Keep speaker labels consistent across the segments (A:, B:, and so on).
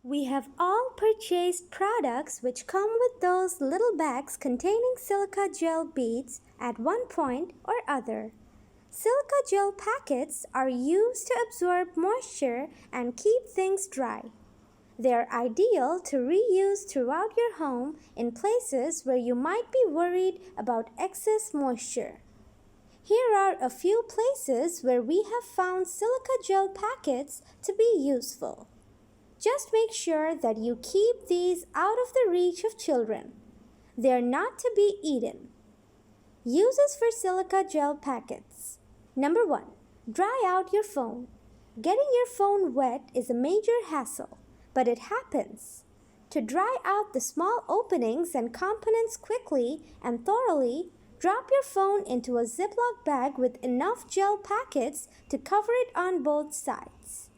A: We have all purchased products which come with those little bags containing silica gel beads at one point or other. Silica gel packets are used to absorb moisture and keep things dry. They are ideal to reuse throughout your home in places where you might be worried about excess moisture. Here are a few places where we have found silica gel packets to be useful. Just make sure that you keep these out of the reach of children. They are not to be eaten. Uses for silica gel packets. Number 1. Dry out your phone. Getting your phone wet is a major hassle, but it happens. To dry out the small openings and components quickly and thoroughly, drop your phone into a Ziploc bag with enough gel packets to cover it on both sides.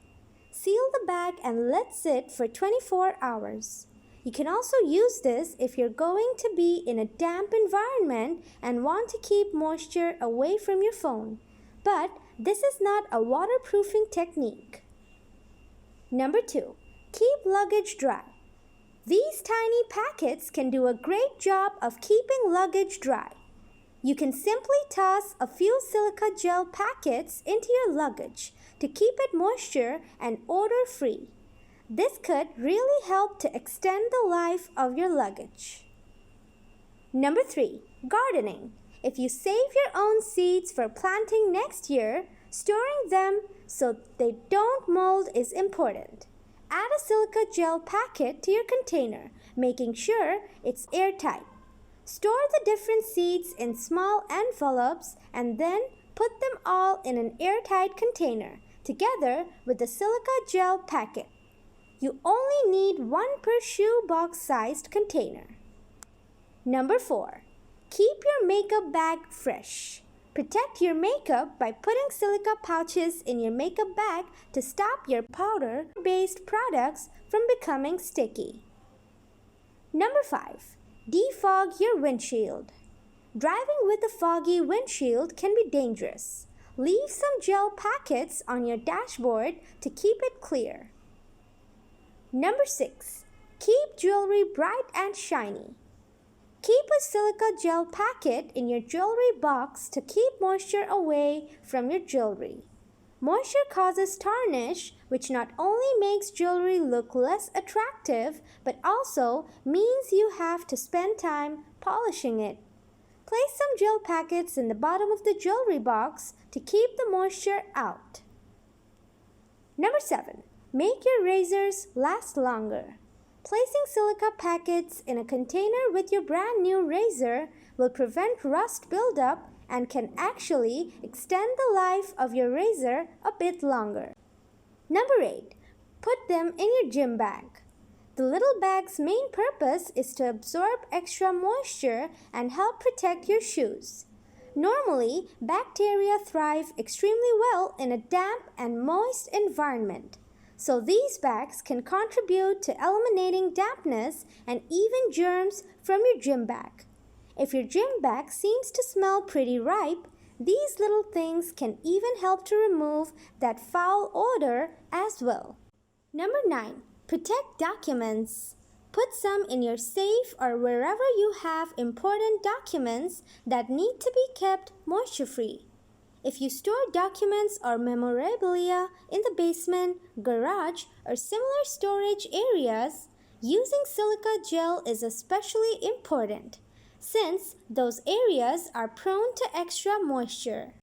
A: Seal the bag and let sit for 24 hours. You can also use this if you're going to be in a damp environment and want to keep moisture away from your phone. But this is not a waterproofing technique. Number 2. Keep luggage dry. These tiny packets can do a great job of keeping luggage dry. You can simply toss a few silica gel packets into your luggage to keep it moisture and odor-free. This could really help to extend the life of your luggage. Number 3. Gardening. If you save your own seeds for planting next year, storing them so they don't mold is important. Add a silica gel packet to your container, making sure it's airtight. Store the different seeds in small envelopes and then put them all in an airtight container together with the silica gel packet. You only need one per shoebox-sized container. Number 4. Keep your makeup bag fresh. Protect your makeup by putting silica pouches in your makeup bag to stop your powder-based products from becoming sticky. Number 5. Defog your windshield. Driving with a foggy windshield can be dangerous. Leave some gel packets on your dashboard to keep it clear. Number 6. Keep jewelry bright and shiny. Keep a silica gel packet in your jewelry box to keep moisture away from your jewelry. Moisture causes tarnish, which not only makes jewelry look less attractive, but also means you have to spend time polishing it. Place some gel packets in the bottom of the jewelry box to keep the moisture out. Number 7. Make your razors last longer. Placing silica packets in a container with your brand new razor will prevent rust buildup and can actually extend the life of your razor a bit longer. Number 8. Put them in your gym bag. The little bag's main purpose is to absorb extra moisture and help protect your shoes. Normally, bacteria thrive extremely well in a damp and moist environment. So these bags can contribute to eliminating dampness and even germs from your gym bag. If your gym bag seems to smell pretty ripe, these little things can even help to remove that foul odor as well. Number 9. Protect documents. Put some in your safe or wherever you have important documents that need to be kept moisture-free. If you store documents or memorabilia in the basement, garage, or similar storage areas, using silica gel is especially important, since those areas are prone to extra moisture.